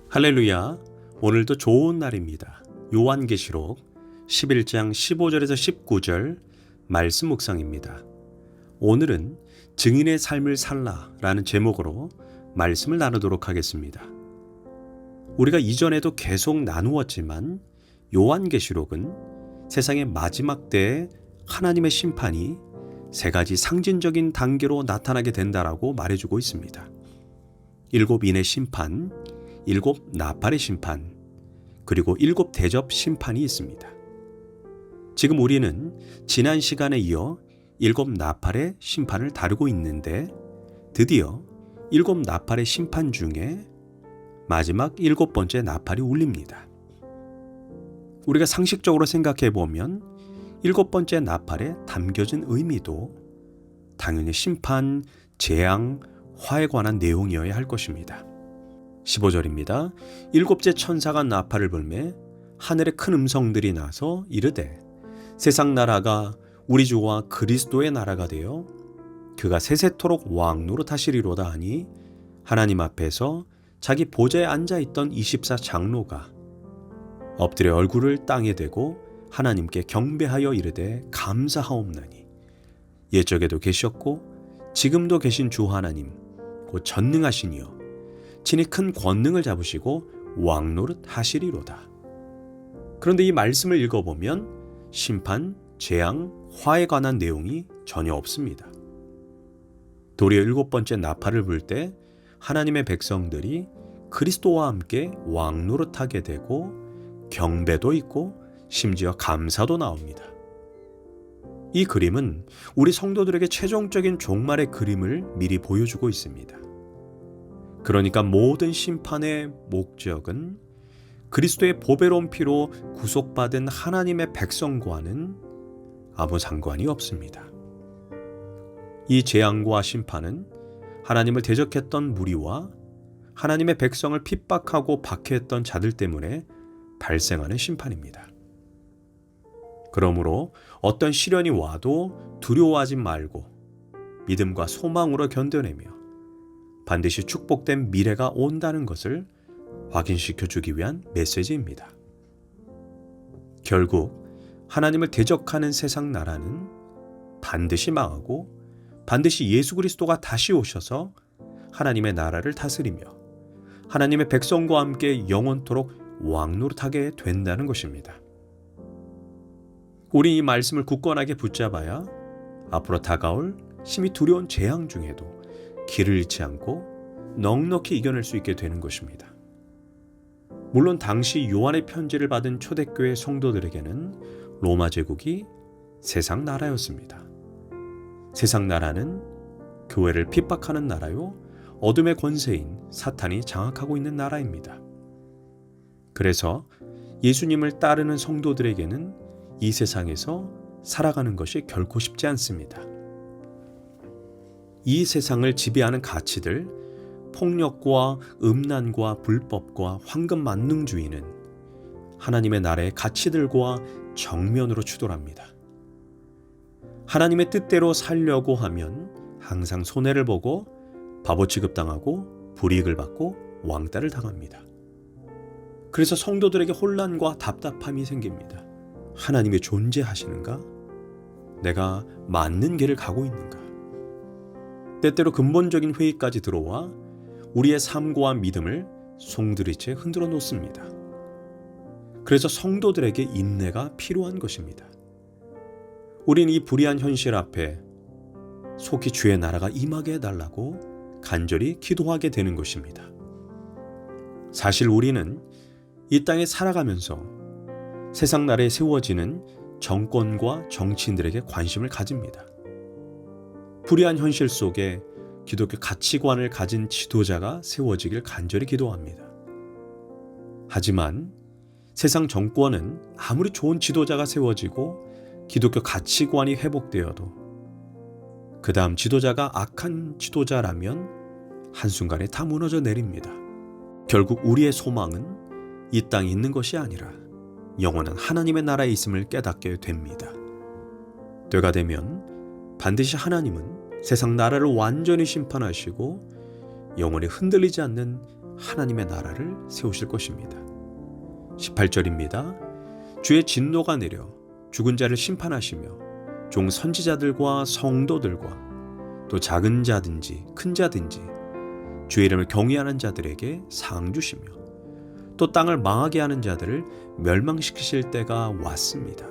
할렐루야. 오늘도 좋은 날입니다. 요한계시록 11장 15절에서 19절 말씀 묵상입니다. 오늘은 증인의 삶을 살라라는 제목으로 말씀을 나누도록 하겠습니다. 우리가 이전에도 계속 나누었지만 요한계시록은 세상의 마지막 때에 하나님의 심판이 세 가지 상징적인 단계로 나타나게 된다라고 말해주고 있습니다. 일곱 인의 심판, 일곱 나팔의 심판, 그리고 일곱 대접 심판이 있습니다. 지금 우리는 지난 시간에 이어 일곱 나팔의 심판을 다루고 있는데 드디어 일곱 나팔의 심판 중에 마지막 일곱 번째 나팔이 울립니다. 우리가 상식적으로 생각해 보면 일곱 번째 나팔에 담겨진 의미도 당연히 심판, 재앙, 화에 관한 내용이어야 할 것입니다. 15절입니다. 일곱째 천사가 나팔을 불매 하늘에 큰 음성들이 나서 이르되 세상 나라가 우리 주와 그리스도의 나라가 되어 그가 세세토록 왕노릇 하시리로다 하니 하나님 앞에서 자기 보좌에 앉아있던 24장로가 엎드려 얼굴을 땅에 대고 하나님께 경배하여 이르되 감사하옵나니 옛적에도 계셨고 지금도 계신 주 하나님 곧 전능하시니여 친히 큰 권능을 잡으시고 왕노릇 하시리로다. 그런데 이 말씀을 읽어보면 심판, 재앙, 화에 관한 내용이 전혀 없습니다. 도리어 일곱 번째 나팔을 불 때 하나님의 백성들이 그리스도와 함께 왕노릇하게 되고 경배도 있고 심지어 감사도 나옵니다. 이 그림은 우리 성도들에게 최종적인 종말의 그림을 미리 보여주고 있습니다. 그러니까 모든 심판의 목적은 그리스도의 보배로운 피로 구속받은 하나님의 백성과는 아무 상관이 없습니다. 이 재앙과 심판은 하나님을 대적했던 무리와 하나님의 백성을 핍박하고 박해했던 자들 때문에 발생하는 심판입니다. 그러므로 어떤 시련이 와도 두려워하지 말고 믿음과 소망으로 견뎌내며 반드시 축복된 미래가 온다는 것을 확인시켜주기 위한 메시지입니다. 결국 하나님을 대적하는 세상 나라는 반드시 망하고 반드시 예수 그리스도가 다시 오셔서 하나님의 나라를 다스리며 하나님의 백성과 함께 영원토록 왕노릇하게 된다는 것입니다. 우리 이 말씀을 굳건하게 붙잡아야 앞으로 다가올 심히 두려운 재앙 중에도 길을 잃지 않고 넉넉히 이겨낼 수 있게 되는 것입니다. 물론 당시 요한의 편지를 받은 초대교회 성도들에게는 로마 제국이 세상 나라였습니다. 세상 나라는 교회를 핍박하는 나라요, 어둠의 권세인 사탄이 장악하고 있는 나라입니다. 그래서 예수님을 따르는 성도들에게는 이 세상에서 살아가는 것이 결코 쉽지 않습니다. 이 세상을 지배하는 가치들, 폭력과 음란과 불법과 황금 만능주의는 하나님의 나라의 가치들과 정면으로 추돌합니다. 하나님의 뜻대로 살려고 하면 항상 손해를 보고 바보 취급당하고 불이익을 받고 왕따를 당합니다. 그래서 성도들에게 혼란과 답답함이 생깁니다. 하나님이 존재하시는가? 내가 맞는 길을 가고 있는가? 때때로 근본적인 회의까지 들어와 우리의 삶과 믿음을 송두리째 흔들어 놓습니다. 그래서 성도들에게 인내가 필요한 것입니다. 우린 이 불의한 현실 앞에 속히 주의 나라가 임하게 해달라고 간절히 기도하게 되는 것입니다. 사실 우리는 이 땅에 살아가면서 세상 나라에 세워지는 정권과 정치인들에게 관심을 가집니다. 불의한 현실 속에 기독교 가치관을 가진 지도자가 세워지길 간절히 기도합니다. 하지만 세상 정권은 아무리 좋은 지도자가 세워지고 기독교 가치관이 회복되어도 그 다음 지도자가 악한 지도자라면 한순간에 다 무너져 내립니다. 결국 우리의 소망은 이 땅에 있는 것이 아니라 영원한 하나님의 나라에 있음을 깨닫게 됩니다. 때가 되면 반드시 하나님은 세상 나라를 완전히 심판하시고 영원히 흔들리지 않는 하나님의 나라를 세우실 것입니다. 18절입니다. 주의 진노가 내려 죽은 자를 심판하시며 종 선지자들과 성도들과 또 작은 자든지 큰 자든지 주의 이름을 경외하는 자들에게 상 주시며 또 땅을 망하게 하는 자들을 멸망시키실 때가 왔습니다.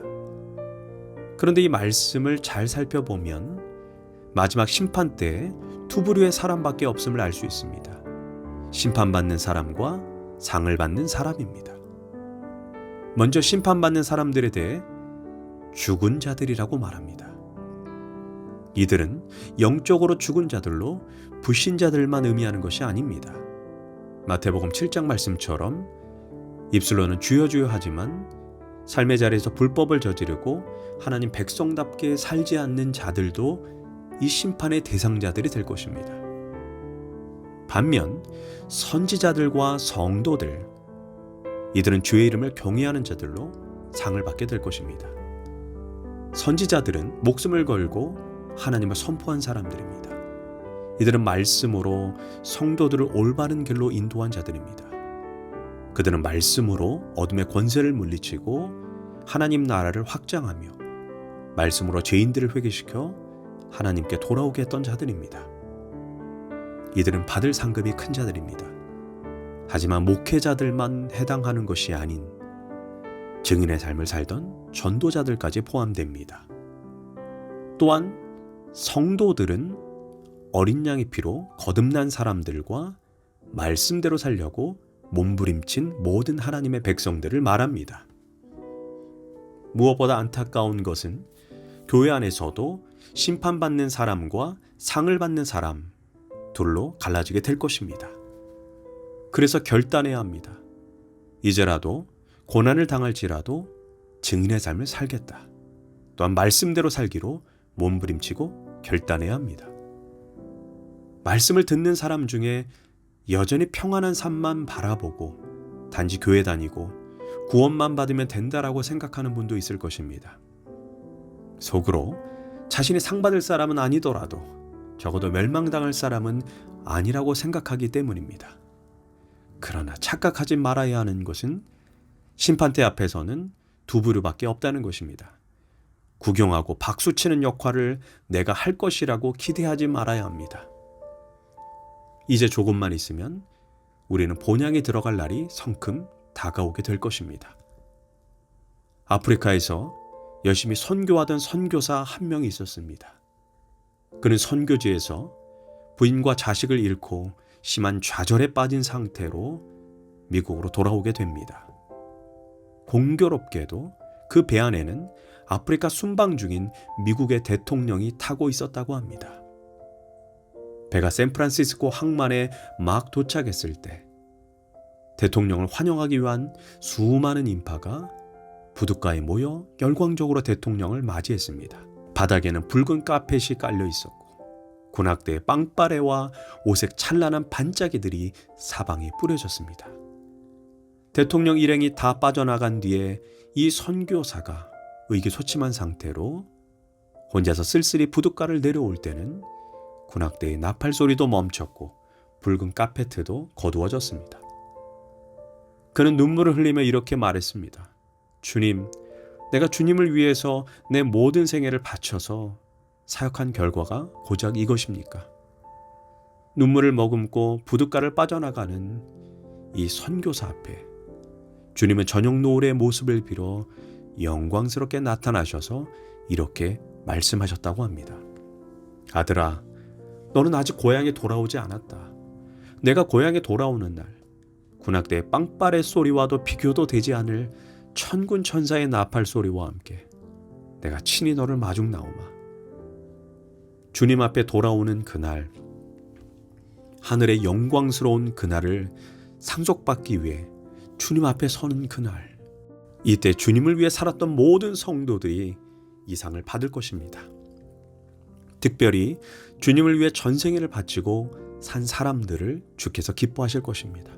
그런데 이 말씀을 잘 살펴보면 마지막 심판 때에 두 부류의 사람밖에 없음을 알 수 있습니다. 심판받는 사람과 상을 받는 사람입니다. 먼저 심판받는 사람들에 대해 죽은 자들이라고 말합니다. 이들은 영적으로 죽은 자들로 불신자들만 의미하는 것이 아닙니다. 마태복음 7장 말씀처럼 입술로는 주여 주여 하지만 삶의 자리에서 불법을 저지르고 하나님 백성답게 살지 않는 자들도 이 심판의 대상자들이 될 것입니다. 반면 선지자들과 성도들, 이들은 주의 이름을 경외하는 자들로 상을 받게 될 것입니다. 선지자들은 목숨을 걸고 하나님을 선포한 사람들입니다. 이들은 말씀으로 성도들을 올바른 길로 인도한 자들입니다. 그들은 말씀으로 어둠의 권세를 물리치고 하나님 나라를 확장하며 말씀으로 죄인들을 회개시켜 하나님께 돌아오게 했던 자들입니다. 이들은 받을 상급이 큰 자들입니다. 하지만 목회자들만 해당하는 것이 아닌 증인의 삶을 살던 전도자들까지 포함됩니다. 또한 성도들은 어린 양의 피로 거듭난 사람들과 말씀대로 살려고 몸부림친 모든 하나님의 백성들을 말합니다. 무엇보다 안타까운 것은 교회 안에서도 심판받는 사람과 상을 받는 사람 둘로 갈라지게 될 것입니다. 그래서 결단해야 합니다. 이제라도 고난을 당할지라도 증인의 삶을 살겠다. 또한 말씀대로 살기로 몸부림치고 결단해야 합니다. 말씀을 듣는 사람 중에 여전히 평안한 삶만 바라보고 단지 교회 다니고 구원만 받으면 된다라고 생각하는 분도 있을 것입니다. 속으로 자신이 상 받을 사람은 아니더라도 적어도 멸망당할 사람은 아니라고 생각하기 때문입니다. 그러나 착각하지 말아야 하는 것은 심판대 앞에서는 두 부류밖에 없다는 것입니다. 구경하고 박수치는 역할을 내가 할 것이라고 기대하지 말아야 합니다. 이제 조금만 있으면 우리는 본향에 들어갈 날이 성큼 다가오게 될 것입니다. 아프리카에서 열심히 선교하던 선교사 한 명이 있었습니다. 그는 선교지에서 부인과 자식을 잃고 심한 좌절에 빠진 상태로 미국으로 돌아오게 됩니다. 공교롭게도 그 배 안에는 아프리카 순방 중인 미국의 대통령이 타고 있었다고 합니다. 배가 샌프란시스코 항만에 막 도착했을 때 대통령을 환영하기 위한 수많은 인파가 부둣가에 모여 열광적으로 대통령을 맞이했습니다. 바닥에는 붉은 카펫이 깔려 있었고 군악대의 빵빠레와 오색 찬란한 반짝이들이 사방에 뿌려졌습니다. 대통령 일행이 다 빠져나간 뒤에 이 선교사가 의기소침한 상태로 혼자서 쓸쓸히 부둣가를 내려올 때는 군악대의 나팔 소리도 멈췄고 붉은 카페트도 거두어졌습니다. 그는 눈물을 흘리며 이렇게 말했습니다. 주님, 내가 주님을 위해서 내 모든 생애를 바쳐서 사역한 결과가 고작 이것입니까? 눈물을 머금고 부둣가를 빠져나가는 이 선교사 앞에 주님은 저녁 노을의 모습을 빌어 영광스럽게 나타나셔서 이렇게 말씀하셨다고 합니다. 아들아, 너는 아직 고향에 돌아오지 않았다. 내가 고향에 돌아오는 날 군악대의 빵빠레 소리와도 비교도 되지 않을 천군 천사의 나팔 소리와 함께 내가 친히 너를 마중 나오마. 주님 앞에 돌아오는 그날, 하늘의 영광스러운 그날을 상속받기 위해 주님 앞에 서는 그날, 이때 주님을 위해 살았던 모든 성도들이 이 상을 받을 것입니다. 특별히 주님을 위해 전생애를 바치고 산 사람들을 주께서 기뻐하실 것입니다.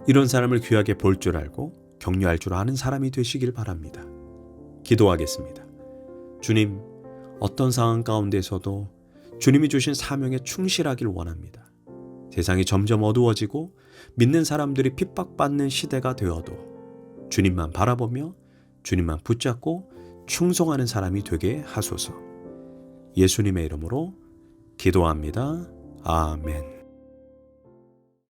이런 사람을 귀하게 볼 줄 알고 격려할 줄 아는 사람이 되시길 바랍니다. 기도하겠습니다. 주님, 어떤 상황 가운데서도 주님이 주신 사명에 충실하길 원합니다. 세상이 점점 어두워지고 믿는 사람들이 핍박받는 시대가 되어도 주님만 바라보며 주님만 붙잡고 충성하는 사람이 되게 하소서. 예수님의 이름으로 기도합니다. 아멘.